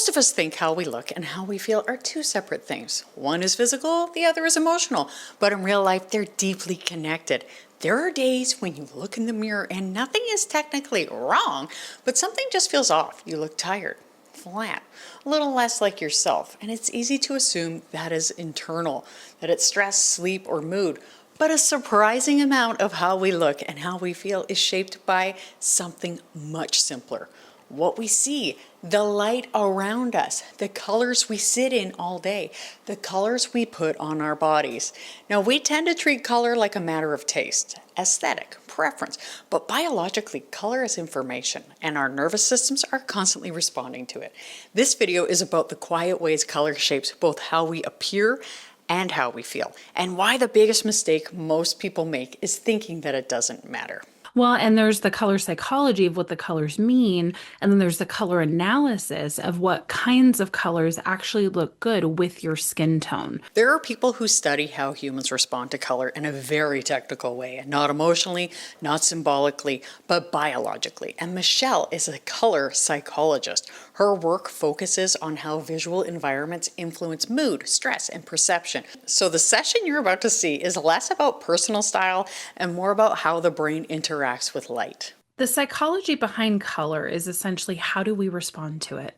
Most of us think how we look and how we feel are two separate things. One is physical, the other is emotional, but in real life, they're deeply connected. There are days when you look in the mirror and nothing is technically wrong, but something just feels off. You look tired, flat, a little less like yourself, and it's easy to assume that is internal, that it's stress, sleep, or mood. But a surprising amount of how we look and how we feel is shaped by something much simpler. What we see, the light around us, the colors we sit in all day, the colors we put on our bodies. Now, we tend to treat color like a matter of taste, aesthetic, preference, but biologically, color is information, and our nervous systems are constantly responding to it. This video is about the quiet ways color shapes both how we appear and how we feel, and why the biggest mistake most people make is thinking that it doesn't matter. Well, and there's the color psychology of what the colors mean, and then there's the color analysis of what kinds of colors actually look good with your skin tone. There are people who study how humans respond to color in a very technical way, not emotionally, not symbolically, but biologically. And Michelle is a color psychologist. Her work focuses on how visual environments influence mood, stress, and perception. So the session you're about to see is less about personal style and more about how the brain interacts with light. The psychology behind color is essentially how do we respond to it?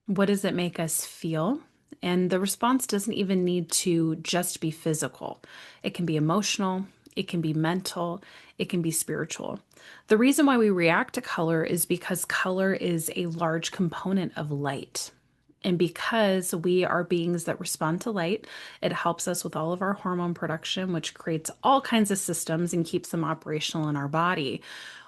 What does it make us feel? And the response doesn't even need to just be physical. It can be emotional, it can be mental, it can be spiritual. The reason why we react to color is because color is a large component of light. And because we are beings that respond to light, it helps us with all of our hormone production, which creates all kinds of systems and keeps them operational in our body.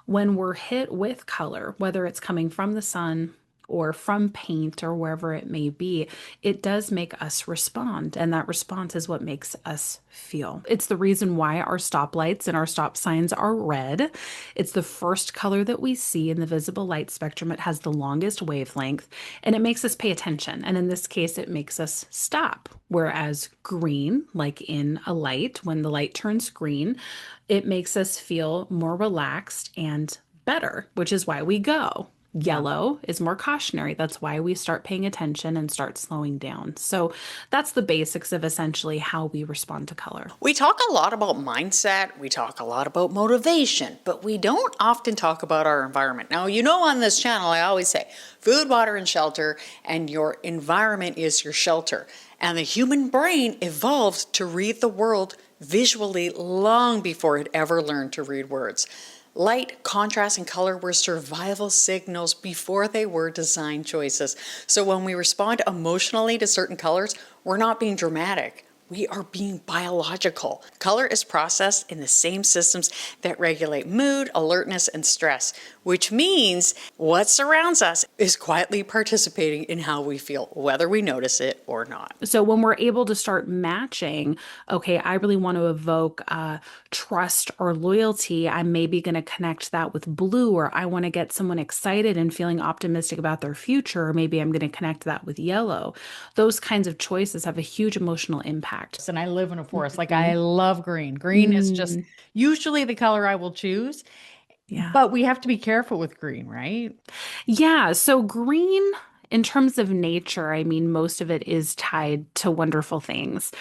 When we're hit with color, whether it's coming from the sun or from paint or wherever it may be, it does make us respond. And that response is what makes us feel. It's the reason why our stoplights and our stop signs are red. It's the first color that we see in the visible light spectrum. It has the longest wavelength and it makes us pay attention. And in this case, it makes us stop. Whereas green, like in a light, when the light turns green, it makes us feel more relaxed and better, which is why we go. Yellow is more cautionary. That's why we start paying attention and start slowing down. So that's the basics of essentially how we respond to color. We talk a lot about mindset, we talk a lot about motivation, but we don't often talk about our environment. Now, you know, on this channel, I always say food, water, and shelter, and your environment is your shelter. And the human brain evolved to read the world visually long before it ever learned to read words. Light, contrast, and color were survival signals before they were design choices. So when we respond emotionally to certain colors, we're not being dramatic. We are being biological. Color is processed in the same systems that regulate mood, alertness, and stress, which means what surrounds us is quietly participating in how we feel, whether we notice it or not. So when we're able to start matching, okay, I really want to evoke trust or loyalty, I'm maybe going to connect that with blue, or I want to get someone excited and feeling optimistic about their future, or maybe I'm going to connect that with yellow. Those kinds of choices have a huge emotional impact. And I live in a forest. Like I love green. Green is just usually the color I will choose. Yeah. But we have to be careful with green, right? Yeah. So green, in terms of nature, I mean, most of it is tied to wonderful things.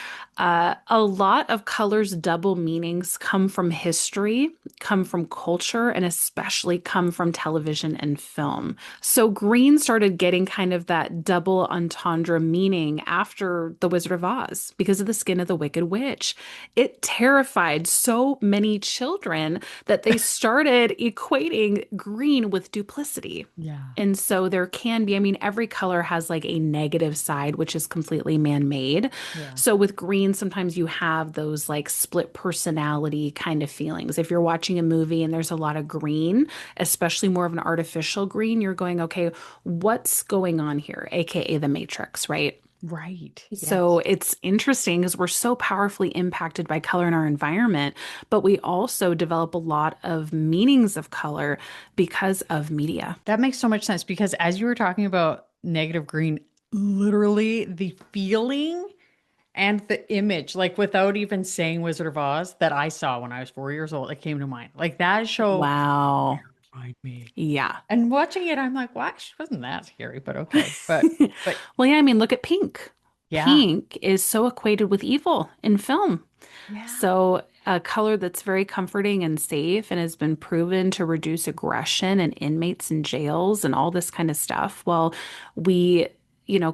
A lot of colors' double meanings come from history, come from culture, and especially come from television and film. So green started getting kind of that double entendre meaning after The Wizard of Oz because of the skin of the Wicked Witch. It terrified so many children that they started equating green with duplicity. Yeah. And so there can be, I mean, every color has like a negative side, which is completely man-made. Yeah. So with green, sometimes you have those like split personality kind of feelings. If you're watching a movie and there's a lot of green, especially more of an artificial green, you're going, okay, what's going on here? AKA the Matrix, right? Right. So it's interesting because we're so powerfully impacted by color in our environment, but we also develop a lot of meanings of color because of media. That makes so much sense because as you were talking about negative green, literally the feeling and the image, like without even saying Wizard of Oz, that I saw when I was 4 years old, it came to mind. Like that show Wow. terrified me. Yeah. And watching it, I'm like, why? She wasn't that scary, but okay. But Well, yeah, I mean, look at pink. yeah, Pink is so equated with evil in film. yeah. So, a color that's very comforting and safe and has been proven to reduce aggression in inmates in jails and all this kind of stuff. Well, we,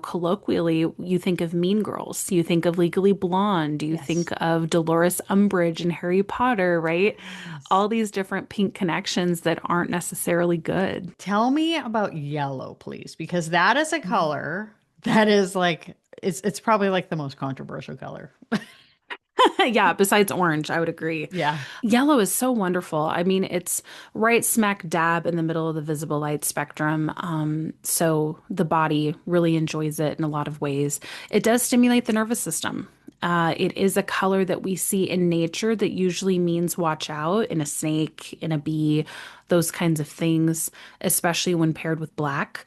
colloquially, you think of Mean Girls, you think of Legally Blonde, you Yes. think of Dolores Umbridge and Harry Potter, right? Yes. All these different pink connections that aren't necessarily good. Tell me about yellow, please, because that is a color that is like it's probably like the most controversial color. Yeah, besides orange, I would agree. Yeah. Yellow is so wonderful. I mean, it's right smack dab in the middle of the visible light spectrum. So the body really enjoys it in a lot of ways. It does stimulate the nervous system. It is a color that we see in nature that usually means watch out in a snake, in a bee, those kinds of things, especially when paired with black.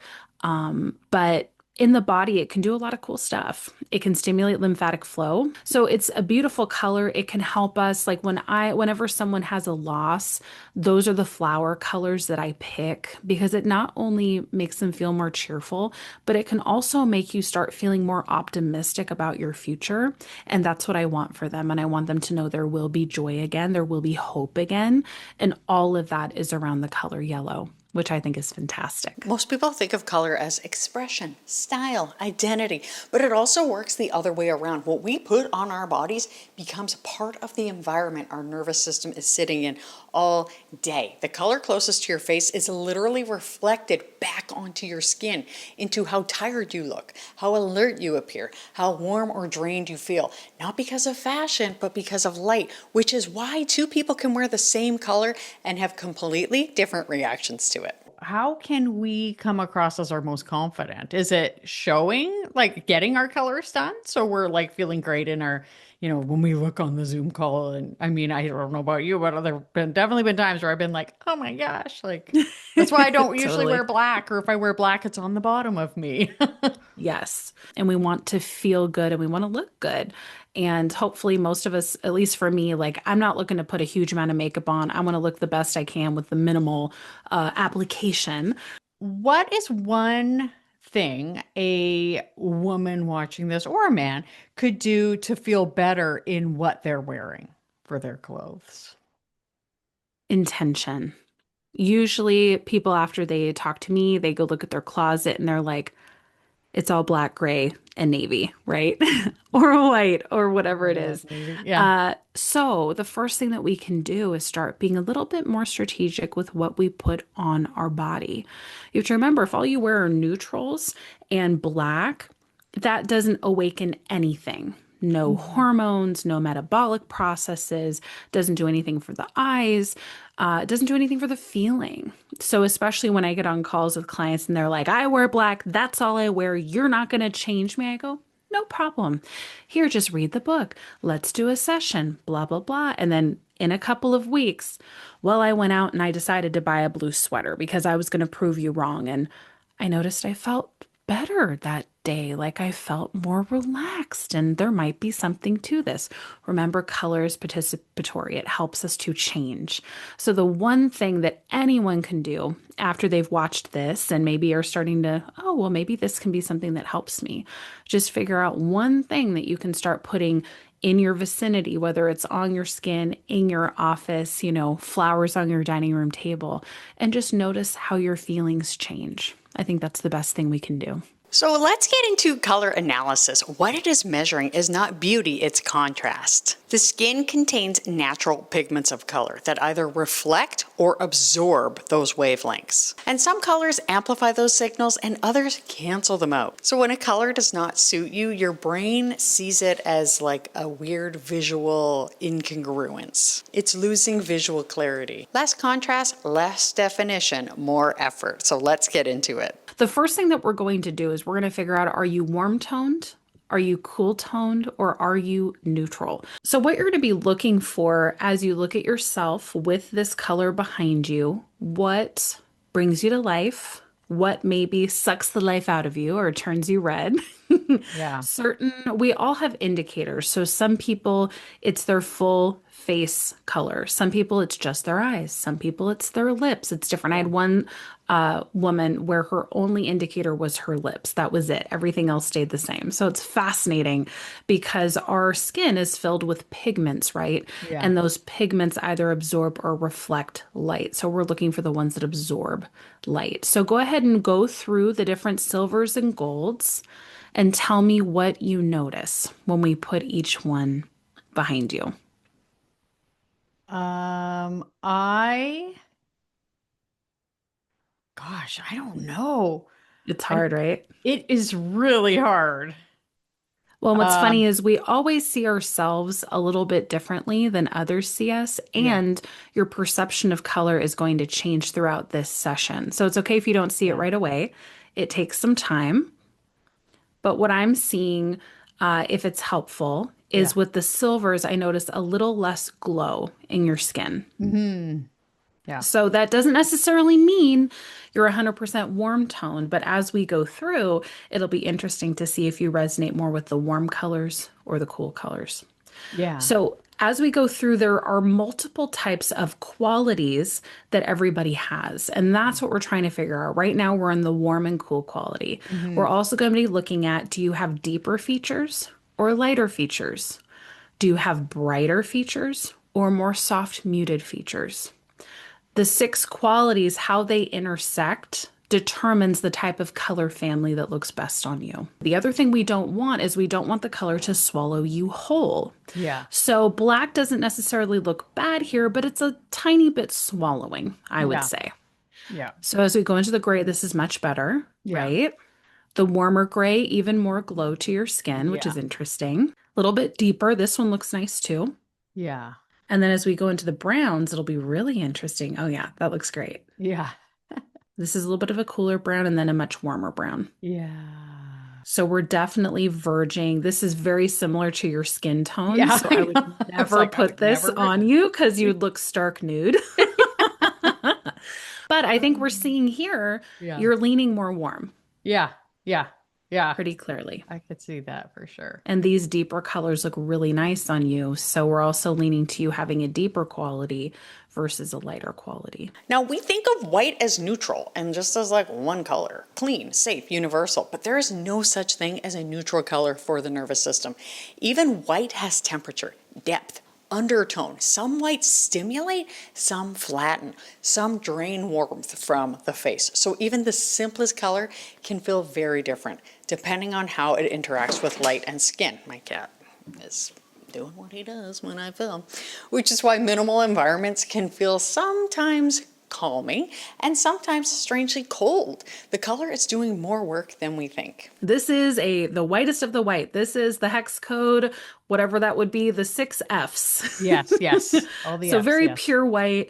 But in the body, it can do a lot of cool stuff. It can stimulate lymphatic flow. So it's a beautiful color. It can help us. Like whenever someone has a loss, those are the flower colors that I pick because it not only makes them feel more cheerful, but it can also make you start feeling more optimistic about your future. And that's what I want for them. And I want them to know there will be joy again, there will be hope again. And all of that is around the color yellow, which I think is fantastic. Most people think of color as expression, style, identity, but it also works the other way around. What we put on our bodies becomes part of the environment our nervous system is sitting in all day. The color closest to your face is literally reflected back onto your skin, into how tired you look, how alert you appear, how warm or drained you feel. Not because of fashion, but because of light, which is why two people can wear the same color and have completely different reactions to it. How can we come across as our most confident? Is it showing, like getting our colors done? So we're like feeling great in our, when we look on the Zoom call. And I mean, I don't know about you, but there have definitely been times where I've been like, oh my gosh, like that's why I don't usually Totally. wear black. Or if I wear black, it's on the bottom of me. Yes. And we want to feel good and we want to look good. And hopefully, most of us, at least for me, like I'm not looking to put a huge amount of makeup on. I want to look the best I can with the minimal application. What is one thing a woman watching this or a man could do to feel better in what they're wearing for their clothes? Intention. Usually, people, after they talk to me, they go look at their closet and they're like, it's all black, gray, and navy, right? Or white, or whatever I it love is. navy. Yeah. So the first thing that we can do is start being a little bit more strategic with what we put on our body. You have to remember, if all you wear are neutrals and black, that doesn't awaken anything. No Mhm. hormones, no metabolic processes, doesn't do anything for the eyes, doesn't do anything for the feeling. So, especially when I get on calls with clients and they're like, I wear black, that's all I wear, you're not going to change me. I go, no problem. Here, just read the book. Let's do a session, blah, blah, blah. And then in a couple of weeks, well, I went out and I decided to buy a blue sweater because I was going to prove you wrong. And I noticed I felt better that day. Like I felt more relaxed, and there might be something to this. Remember, color is participatory, it helps us to change. So, the one thing that anyone can do after they've watched this and maybe are starting to, oh, well, maybe this can be something that helps me, just figure out one thing that you can start putting in your vicinity, whether it's on your skin, in your office, flowers on your dining room table, and just notice how your feelings change. I think that's the best thing we can do. So let's get into color analysis. What it is measuring is not beauty, it's contrast. The skin contains natural pigments of color that either reflect or absorb those wavelengths. And some colors amplify those signals and others cancel them out. So when a color does not suit you, your brain sees it as like a weird visual incongruence. It's losing visual clarity. Less contrast, less definition, more effort. So let's get into it. The first thing that we're going to do is we're going to figure out, are you warm toned? Are you cool toned, or are you neutral? So what you're going to be looking for as you look at yourself with this color behind you, what brings you to life? what maybe sucks the life out of you or turns you red. Yeah. We all have indicators. So some people, it's their full face color. Some people, it's just their eyes. Some people, it's their lips. It's different. I had one woman where her only indicator was her lips. That was it. Everything else stayed the same. So it's fascinating because our skin is filled with pigments, right? Yeah. And those pigments either absorb or reflect light. So we're looking for the ones that absorb light. So go ahead and go through the different silvers and golds and tell me what you notice when we put each one behind you. I gosh, I don't know. It's I hard, right? It is really hard. Well, what's funny Um, is we always see ourselves a little bit differently than others see us, yeah, and your perception of color is going to change throughout this session. So it's okay if you don't see it yeah, right away. It takes some time. But what I'm seeing, if it's helpful, yeah. is with the silvers, I notice a little less glow in your skin. Hmm. Yeah, So that doesn't necessarily mean you're 100% warm toned, but as we go through, it'll be interesting to see if you resonate more with the warm colors or the cool colors. yeah, So as we go through, there are multiple types of qualities that everybody has. And that's what we're trying to figure out. Right now, we're in the warm and cool quality. hmm, We're also going to be looking at, do you have deeper features or lighter features? Do you have brighter features or more soft muted features? The six qualities, how they intersect, determines the type of color family that looks best on you. The other thing we don't want is we don't want the color to swallow you whole. yeah, So black doesn't necessarily look bad here, but it's a tiny bit swallowing, I would yeah, say. yeah, So as we go into the gray, this is much better, yeah, right? The warmer gray, even more glow to your skin, which yeah, is interesting. A little bit deeper. This one looks nice too. yeah, And then as we go into the browns, it'll be really interesting. Oh, yeah, that looks great. yeah, This is a little bit of a cooler brown and then a much warmer brown. yeah. So we're definitely verging. This is very similar to your skin tone. Yeah, So I I would know. I was never like, I put would this never. on you because you'd look stark nude. But I think we're seeing here, Yeah, you're leaning more warm yeah, yeah, yeah. pretty clearly. I could see that for sure. And these deeper colors look really nice on you. So we're also leaning to you having a deeper quality versus a lighter quality. Now, we think of white as neutral and just as like one color, clean, safe, universal, but there is no such thing as a neutral color for the nervous system. Even white has temperature, depth, undertone. Some whites stimulate, some flatten, some drain warmth from the face. So even the simplest color can feel very different depending on how it interacts with light and skin. My cat is doing what he does when I film, which is why minimal environments can feel sometimes calming and sometimes strangely cold. The color is doing more work than we think. This is the whitest of the white. This is the hex code, whatever that would be, the 6 Fs. Yes, yes. All the So F's, very yes. pure white.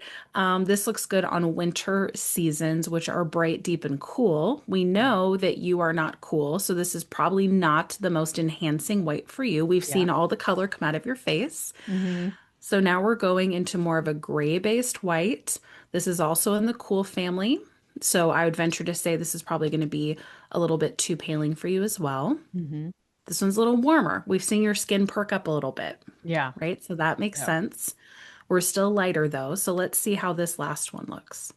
This looks good on winter seasons, which are bright, deep, and cool. We know that you are not cool, so this is probably not the most enhancing white for you. We've Yeah. seen all the color come out of your face. Hmm. So now we're going into more of a gray-based white. This is also in the cool family. So I would venture to say this is probably going to be a little bit too paling for you as well. Hmm. This one's a little warmer. We've seen your skin perk up a little bit, Yeah. right? So that makes Yeah. sense. We're still lighter though. So let's see how this last one looks.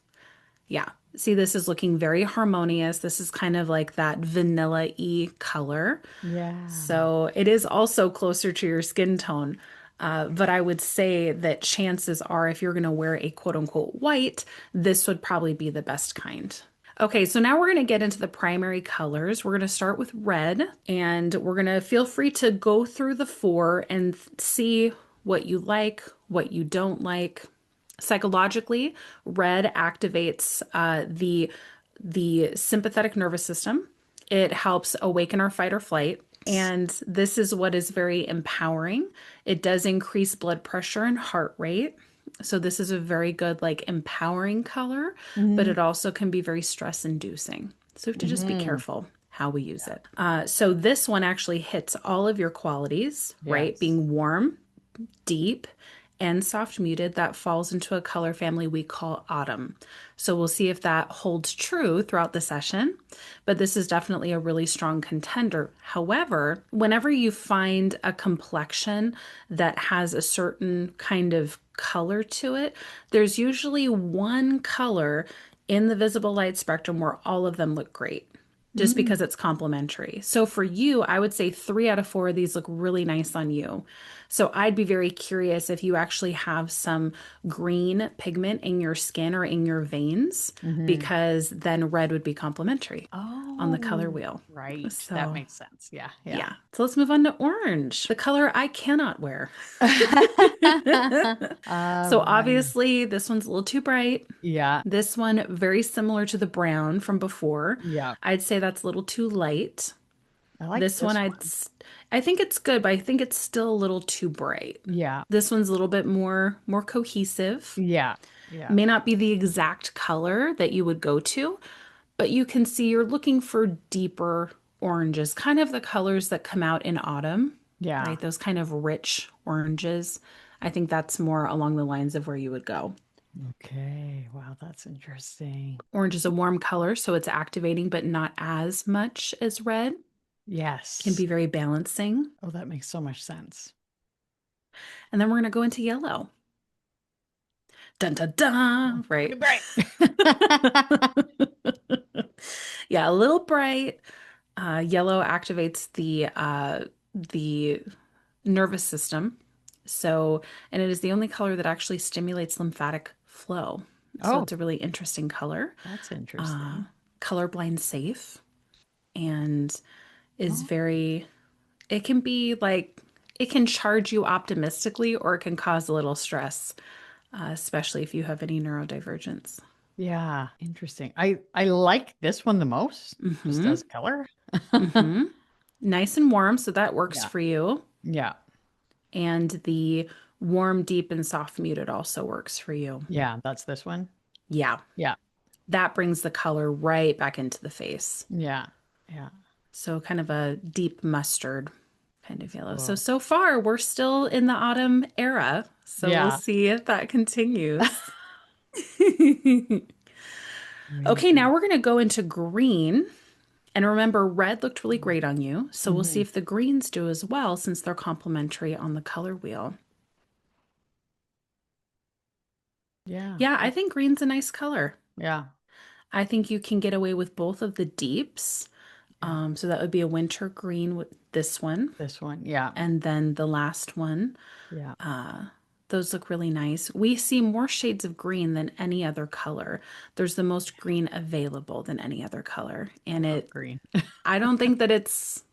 Yeah. See, this is looking very harmonious. This is kind of like that vanilla-y color. Yeah. So it is also closer to your skin tone. But I would say that chances are, if you're going to wear a quote unquote white, this would probably be the best kind. Okay, so now we're going to get into the primary colors. We're going to start with red, and we're going to feel free to go through the four and see what you like, what you don't like. Psychologically, red activates the sympathetic nervous system. It helps awaken our fight or flight. And this is what is very empowering. It does increase blood pressure and heart rate. So this is a very good, like, empowering color, but Hmm. it also can be very stress inducing. So we have to just be Hmm. careful how we use it. So this one actually hits all of your qualities, right? Yes. Being warm, deep, and soft muted, that falls into a color family we call autumn. So we'll see if that holds true throughout the session, but this is definitely a really strong contender. However, whenever you find a complexion that has a certain kind of color to it, there's usually one color in the visible light spectrum where all of them look great, just because it's complementary. So for you, I would say 3 out of 4 of these look really nice on you. So I'd be very curious if you actually have some green pigment in your skin or in your veins, Mm-hmm. because then red would be complementary on the color Oh, wheel. right. That So makes sense. Yeah. Yeah. yeah. So let's move on to orange, the color I cannot wear. So Right. obviously, this one's a little too bright. Yeah. This one, very similar to the brown from before. Yeah. I'd say that's a little too light. I like This one, this one. I think it's good, but I think it's still a little too bright. Yeah. This one's a little bit more cohesive. Yeah. Yeah. May not be the exact color that you would go to, but you can see you're looking for deeper oranges, kind of the colors that come out in autumn, Yeah. right? Those kind of rich oranges. I think that's more along the lines of where you would go. Okay. Wow, that's interesting. Orange is a warm color, so it's activating, but not as much as red. Can Yes. be very balancing. Oh, that makes so much sense. And then we're going to go into yellow. Dun dun dun, right? Right. Yeah, a little bright. Yellow activates the nervous system. So, and it is the only color that actually stimulates lymphatic flow. So Oh, it's a really interesting color. that's Uh, interesting. Colorblind safe, and is Oh, very, it can be like, it can charge you optimistically or it can cause a little stress, especially if you have any neurodivergence. yeah. Interesting. I like this one the most, just Mm-hmm. as color. Mm-hmm. Nice and warm, so that works Yeah. for you. Yeah. And the warm, deep, and soft muted also works for you. Yeah. That's this one. Yeah, Yeah. that brings the color right back into the face. Yeah. Yeah. So kind of a deep mustard kind of yellow. So, Cool. so far we're still in the autumn era. So we'll Yeah. see if that continues. Okay, Amazing. now we're going to go into green. And remember, red looked really great on you. So we'll see Mhm. if the greens do as well since they're complementary on the color wheel. Yeah. Yeah, I think green's a nice color. Yeah. I think you can get away with both of the deeps. Yeah. So that would be a winter green with this one. This one. Yeah. And then the last one. Yeah. Those look really nice. We see more shades of green than any other color. There's the most green available than any other color. And Love it, green. I don't think that it's,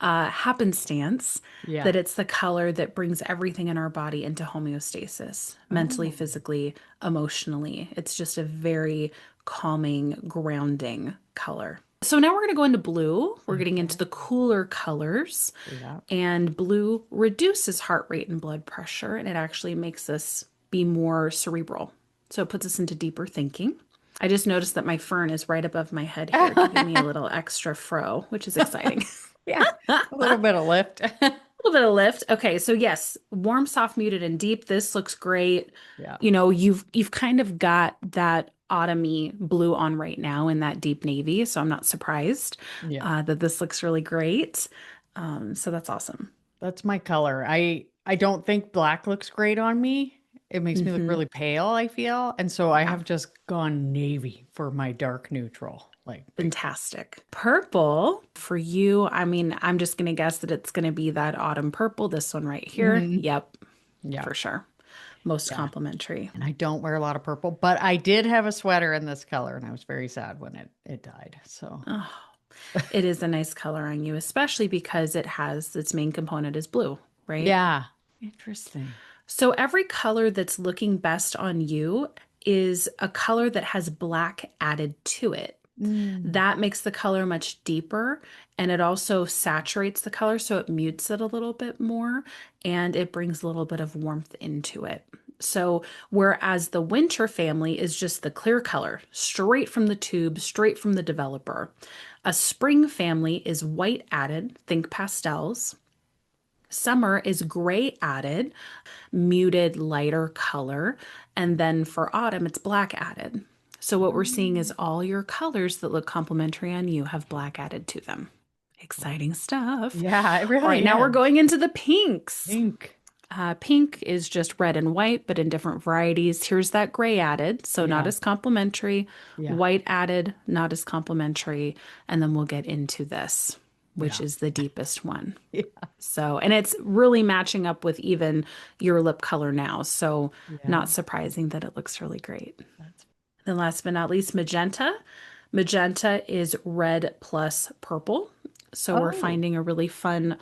happenstance, Yeah. that it's the color that brings everything in our body into homeostasis, mentally, Oh. physically, emotionally. It's just a very calming, grounding color. So now we're going to go into blue. We're getting into the cooler colors. Yeah. And blue reduces heart rate and blood pressure, and it actually makes us be more cerebral. So it puts us into deeper thinking. I just noticed that my fern is right above my head here, giving me a little extra fro, which is exciting. Yeah. A little bit of lift. A little bit of lift. Okay, so yes, warm, soft, muted, and deep. This looks great. Yeah. You've kind of got that autumny blue on right now in that deep navy, so I'm not surprised Yeah. that this looks really great. So that's awesome. That's my color. I don't think black looks great on me. It makes me look Hmm. really pale, I feel. And so I Yeah, have just gone navy for my dark neutral. Like, fantastic. Purple for you. I mean, I'm just gonna guess that it's gonna be that autumn purple. This one right here. mhm. Yep, Yeah. for sure. Most Yeah. complimentary. And I don't wear a lot of purple, but I did have a sweater in this color and I was very sad when it died. So, Oh, it is a nice color on you, especially because it has its main component is blue, right? yeah. Interesting. So every color that's looking best on you is a color that has black added to it. Mm. That makes the color much deeper, and it also saturates the color, so it mutes it a little bit more, and it brings a little bit of warmth into it. So whereas the winter family is just the clear color, straight from the tube, straight from the developer, a spring family is white added, think pastels. Summer is gray added, muted lighter color. And then for autumn, it's black added. So what we're seeing is all your colors that look complementary on you have black added to them. Exciting stuff. Yeah, it All really right, now we're is. going into the pinks. Pink. Pink is just red and white, but in different varieties. Here's that gray added, so not Yeah. as complementary. Yeah. White added, not as complementary. And then we'll get into this, which Yeah. is the deepest one. Yeah. So, and it's really matching up with even your lip color now. So, Yeah. not surprising that it looks really great. That's Then last but not least, magenta. Magenta is red plus purple. So we're Oh. finding a really fun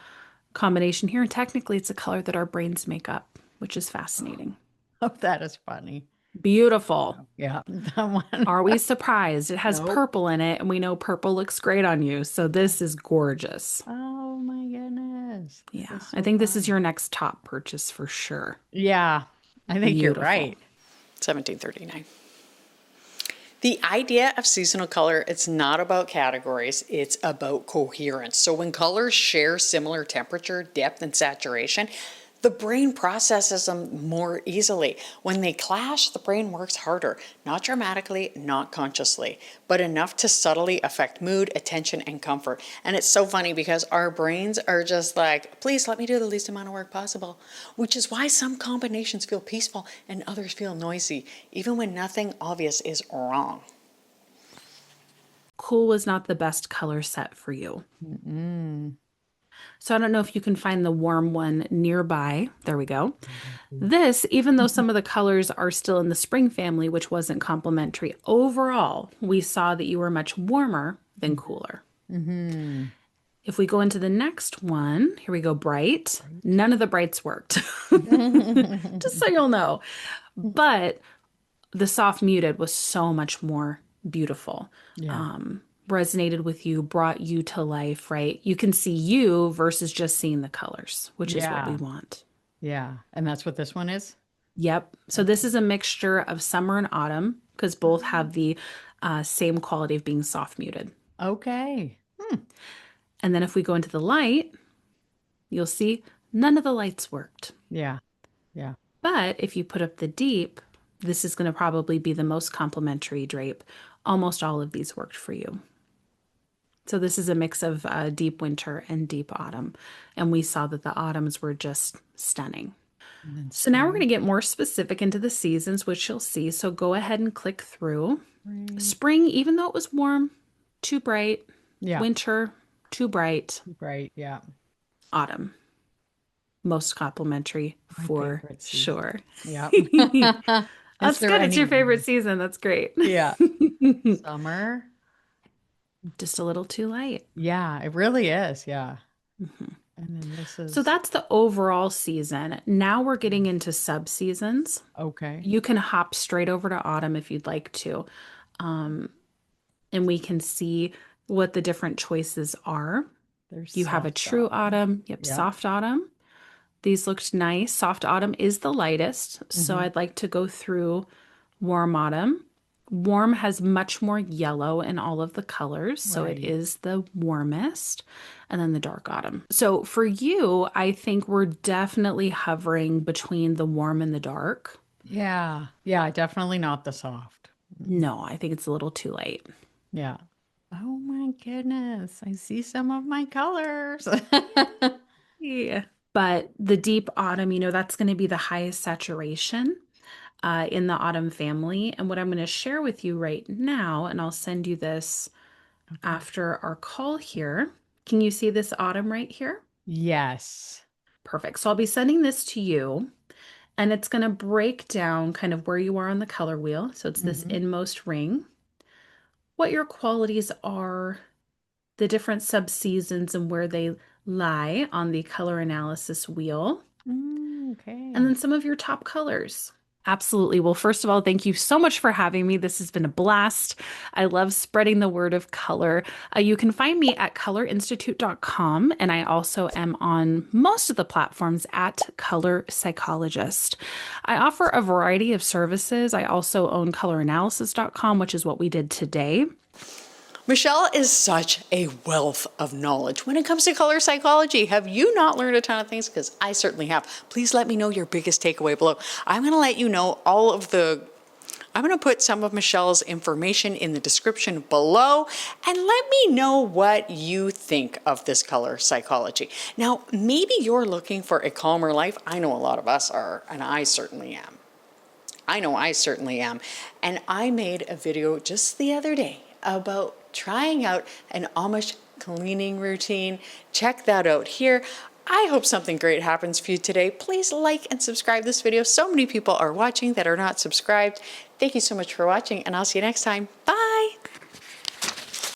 combination here. And technically, it's a color that our brains make up, which is fascinating. Oh, that is funny. Beautiful. Yeah, that one. Are we surprised? It has Nope. purple in it, and we know purple looks great on you. So this is gorgeous. Oh my goodness. That Yeah, is so I think this fun. is your next top purchase for sure. Yeah, I think you're Beautiful. right. $17.39. The idea of seasonal color, it's not about categories, it's about coherence. So when colors share similar temperature, depth, and saturation, the brain processes them more easily. When they clash, the brain works harder, not dramatically, not consciously, but enough to subtly affect mood, attention, and comfort. And it's so funny because our brains are just like, please let me do the least amount of work possible, which is why some combinations feel peaceful and others feel noisy, even when nothing obvious is wrong. Cool was not the best color set for you. So I don't know if you can find the warm one nearby. There we go. This, even though some of the colors are still in the spring family, which wasn't complementary, overall, we saw that you were much warmer than cooler. If we go into the next one, here we go, bright. None of the brights worked, just so you'll know. But the soft muted was so much more beautiful. Yeah. Resonated with you, brought you to life, right? You can see you versus just seeing the colors, which is what we Yeah. want. Yeah. And that's what this one is? Yep. So this is a mixture of summer and autumn because both have the same quality of being soft muted. Okay. And then if we go into the light, you'll see none of the lights worked. Yeah. Yeah. But if you put up the deep, this is going to probably be the most complementary drape. Almost all of these worked for you. So this is a mix of deep winter and deep autumn. And we saw that the autumns were just stunning. So now we're going to get more specific into the seasons, which you'll see. So go ahead and click through. Spring, even though it was warm, too bright. Yeah. Winter, too bright. Right. Yeah. Autumn, most complimentary for favorite season. sure. Yeah. That's there good. It's your any- favorite season. That's great. Yeah. Summer. Just a little too light. Yeah, it really is. Yeah. And then this is So that's the overall season. Now we're getting into subseasons. okay. You can hop straight over to autumn if you'd like to. And we can see what the different choices are. There's You have a soft true autumn. autumn. Yep, Yeah. soft autumn. These looked nice. Soft autumn is the lightest. So I'd like to go through warm autumn. Warm has much more yellow in all of the colors. So it Right. is the warmest. And then the dark autumn. So for you, I think we're definitely hovering between the warm and the dark. Yeah. Yeah, definitely not the soft. No, I think it's a little too light. Yeah. Oh my goodness. I see some of my colors. Yeah. But the deep autumn, that's going to be the highest saturation in the autumn family. And what I'm going to share with you right now, and I'll send you this after our call here. Can you see this autumn right here? Yes. Perfect. So I'll be sending this to you, and it's going to break down kind of where you are on the color wheel. So it's this inmost ring, what your qualities are, the different subseasons and where they lie on the color analysis wheel, Okay. and then some of your top colors. Absolutely. Well, first of all, thank you so much for having me. This has been a blast. I love spreading the word of color. You can find me at colorinstitute.com, and I also am on most of the platforms at Color Psychologist. I offer a variety of services. I also own colouranalysis.com, which is what we did today. Michelle is such a wealth of knowledge when it comes to color psychology. Have you not learned a ton of things? Because I certainly have. Please let me know your biggest takeaway below. I'm going to let you know I'm going to put some of Michelle's information in the description below, and let me know what you think of this color psychology. Now, maybe you're looking for a calmer life. I know a lot of us are, and I certainly am. And I made a video just the other day about trying out an Amish cleaning routine. Check that out here. I hope something great happens for you today. Please like and subscribe this video. So many people are watching that are not subscribed. Thank you so much for watching, and I'll see you next time. Bye.